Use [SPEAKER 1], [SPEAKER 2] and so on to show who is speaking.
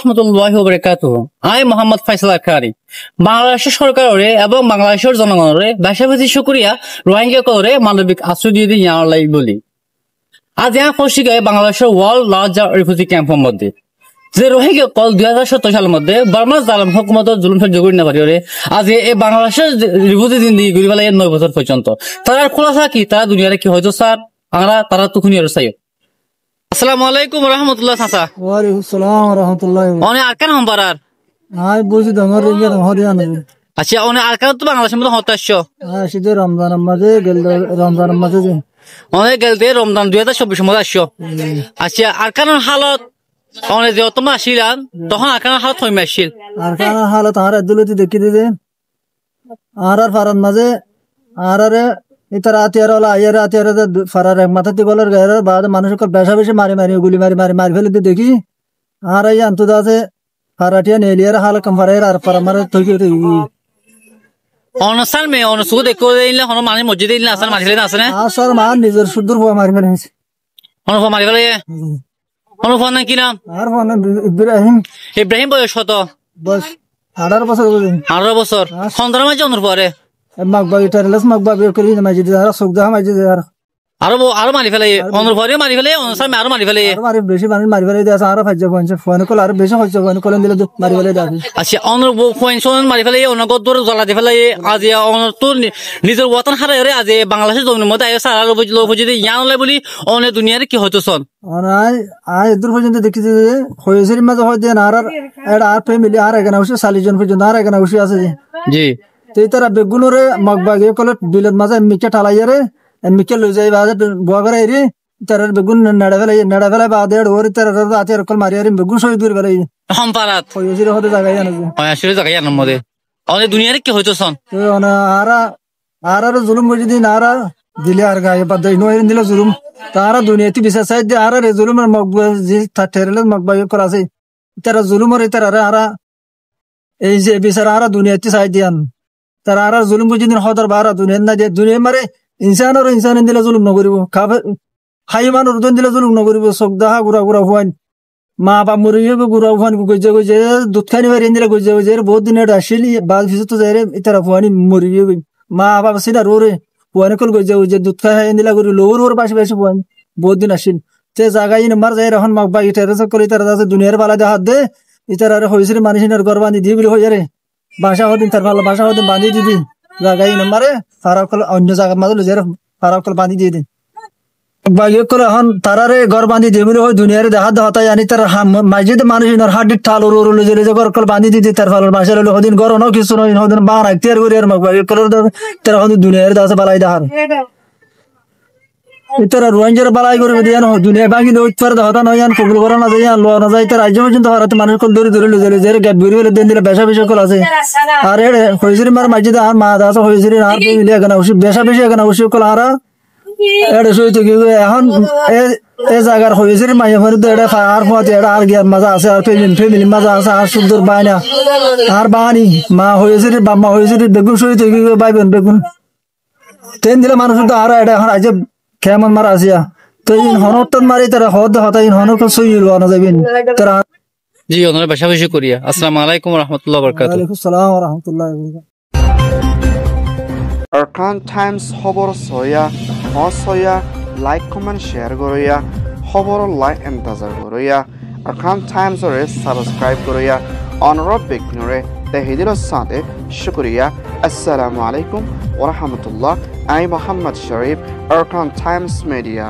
[SPEAKER 1] রহমতুল্লাহি ওয়া বারাকাতুহু। আমি মোহাম্মদ ফয়সাল আখতারি। বাংলাদেশ সরকারে এবং বাংলাদেশের জনগণরে বেশি শুকরিয়া রোহিঙ্গা করে মানবিক আশ্রয় দিয়ে ইয়ারলাই বলি। আজ यहाँ खुशी गए বাংলাদেশের ওয়ার্ল্ড লার্জ রিফিউজি ক্যাম্পের মধ্যে যে রোহিঙ্গা কল 2017 সালের মধ্যে বার্মার জালিম হুকুমতের জুলুম সহ্য করি না পারি আজ এই বাংলাদেশের রিফিউজি জিন্দেগি করি বেলা 9 বছর পর্যন্ত তারা খোলাসা কি তারা দুনিয়ারে কি হয়তো স্যার আমরা তারা তুখুনি আর চাই। আসসালামু আলাইকুম রাহমাতুল্লাহ চাচা।
[SPEAKER 2] ওয়া আলাইকুম আসসালাম ওয়া রাহমাতুল্লাহ।
[SPEAKER 1] অনে আরকান হামবারার
[SPEAKER 2] আই বুঝি দমর রিঙ্গা হরিয়ানা।
[SPEAKER 1] আচ্ছা অনে আরকান তো বাংলাদেশের মধ্যে হতাশ
[SPEAKER 2] সিধে রমজানের মাঝে গেল রমজানের মাঝে
[SPEAKER 1] অনেক গেলতে রমজান 2024 মধ্যে আসছো। আচ্ছা আরকানের হালত অনেক যে তোমার আসিলাম তখন আরকানের হালত হইমে আসছিল
[SPEAKER 2] আরকানের হালত আর দুলতি দেখি দিতে আর ফারান মাঝে আর ইতার আতিয়ার ওলা আয়ার আতিয়ার ফারার এক মাথাতে গলার গায়ের বাদ মানুষকে বেশা বেশি মারি মারি গুলি মারি মারি মারি ফেলে দেখি আর এই আন্তদা আছে ফারাটিয়া নেলিয়ার হাল কম ফারার আর ফারা মারে তৈরি
[SPEAKER 1] অনসার মে অনসু দেখো দিলে হন মানে মসজিদে দিলে আসার মারি ফেলে আছে না
[SPEAKER 2] আসর মান নিজের সুদূর হওয়া মারি ফেলে
[SPEAKER 1] অনুফ মারি ফেলে অনুফ না কি নাম
[SPEAKER 2] আর ফোন ইব্রাহিম
[SPEAKER 1] ইব্রাহিম বয়স কত
[SPEAKER 2] বস 18 বছর
[SPEAKER 1] 18 বছর সন্তান মাঝে অনুর পরে
[SPEAKER 2] মাকবাবি টারলেস মাকবাবি করি মাঝে আর সুগদা মাঝে আর
[SPEAKER 1] আরো মারি ফেলে অনুর পরে মারি ফেলে অনসার মে আরো মারি ফেলে
[SPEAKER 2] আর বেশি মারি ফেলে দেয় আর ফাজ্জা ফোন কল আর বেশি হচ্ছে ফোন কল দিলে মারি ফেলে দেয়।
[SPEAKER 1] আচ্ছা অনুর ফোন সোন মারি ফেলে অনগত দূর জ্বলা দি ফেলে আজ অনুর তো নিজের ওয়াতন হারায় আজ বাংলাদেশের জমির মধ্যে আয় সারা লোক যদি ইয়ান লাই বলি অনে দুনিয়ার কি হয়তো সন
[SPEAKER 2] আই দূর পর্যন্ত দেখি যে হয়েছে মাঝে হয় দেন আর ফ্যামিলি আর এখানে বসে 40 জন পর্যন্ত আর এখানে বসে আছে
[SPEAKER 1] জি
[SPEAKER 2] তো তারা বেগুনরে মগবাগে কলে বিলের মাঝে মিকে ঠালাইয়ারে মিকে লই যাই বাজে বগরে এরি তার বেগুন নেড়া ফেলে বাদে ওর তার আতে কল মারিয়ারি বেগুন সই দূর ফেলে
[SPEAKER 1] সম্পারাত
[SPEAKER 2] হয়েছে হতে জায়গায় জানো
[SPEAKER 1] আসলে জায়গায় জানার মধ্যে অনে দুনিয়ার কি হয়তো সন
[SPEAKER 2] তো আর জুলুম যদি আর দিলে আর গায়ে বাদ নয় দিলে জুলুম তারা দুনিয়াতে বিচার চাই দিয়ে আর জুলুমের মগবা যে ঠেরেলে মগবাগে করা আছে তারা জুলুমের তারা আর এই যে বিচার আর দুনিয়াতে চাই দিয়ান তারা আর জুলুম যদি হদর বারা দুনিয়া না দিয়ে দুনিয়া মারে ইনসান দিলে জুলুম নকরিব হাই মানুষ দিলে জুলুম নকরিব চোখ দাহা গুড়া গুড়া হুয়াইন মা বাপ মরি গুড়া হুয়ান গজে গজে দুধ খানি মারি দিলে গজে গজে বহুত দিন আসিল বাল ভিজত যাই ইতারা হুয়ানি মরি মা বাপ সিনা রোরে হুয়ানি কল গজে গজে দুধ খাই দিলা করি লোর পাশে পাশে হুয়ান বহুত দিন আসিল তে জায়গায় মার যাই এখন মাক বা ইটারে করে ইতারা দুনিয়ার বালা দেওয়া হাত দে ইতারা হয়েছিল মানুষের ঘর বান্ধি দিয়ে বলে হয়ে রে বাসা হদিন তার ভালো বাসা হদিন বান্ধি দিদি জায়গায় মারে ফারাকল অন্য জায়গার মাঝে লুজের ফারাকল বান্ধি দিয়ে দিন বাগিয়ে করে এখন তারারে ঘর বান্ধি দিয়ে বলে হয় দুনিয়ারে দেখা দেওয়া তাই আনি তার মাঝে মানুষের হাড্ডি ঠাল লুজে লুজে ঘর কল বান্ধি দিদি তার ভালো বাসা হলো হদিন ঘর ন কিছু নয় হদিন বান আইতে করি আর বাগিয়ে করে তারা হদিন দুনিয়ারে দাসে বালাই দেখার ইতারা রোহিঙ্গার বালাই করে দিয়ে দুনিয়া বাকি উৎপার হতা নয় কবুল করা না যায় লো না যায় তার রাজ্য পর্যন্ত হরাতে মানুষ কল ধরে ধরে লুজে লুজে গ্যাপ ঘুরে ফেলে দিন দিলে বেশা বেশি কল আছে আর এড়ে হয়েছিল মার মাঝে আর মা দাস হয়েছিল আর মিলে এখানে বসে বেশা বেশি এখানে বসে কল আর এড়ে সই তো এখন এ জায়গার হয়েছিল মাঝে মধ্যে এটা আর পথে এটা আর গিয়ার মাজা আছে আর ফ্যামিলি মাজা আছে আর সুন্দর বায়না আর বাহানি মা হয়েছিল বাবা হয়েছিল বেগুন সই তো বাইবেন বেগুন ট্রেন দিলে মানুষ তো আর এটা এখন আজ কেমন মারা আসিয়া তো হনরটান মারি তারা হদ হতাই হনক সই লওয়া যাবেন তারা
[SPEAKER 1] জি ওনারা বেশা বেশি করিয়া। আসসালামু আলাইকুম ওয়া রাহমাতুল্লাহি ওয়া বারাকাতুহু।
[SPEAKER 2] ওয়া আলাইকুম আসসালাম ওয়া রাহমাতুল্লাহি ওয়া বারাকাতুহু।
[SPEAKER 3] আরকান টাইমস খবর সয়া হসয়া লাইক কমেন্ট শেয়ার করিয়া খবর লাইক এন্টাজার করিয়া আরকান টাইমস রে সাবস্ক্রাইব করিয়া অনুরোধ বিঘ্নরে তেহিদির সাথে শুকরিয়া। আসসালামু আলাইকুম ওয়া রাহমাতুল্লাহ। I Mohammad Sharif, Arakan Times media.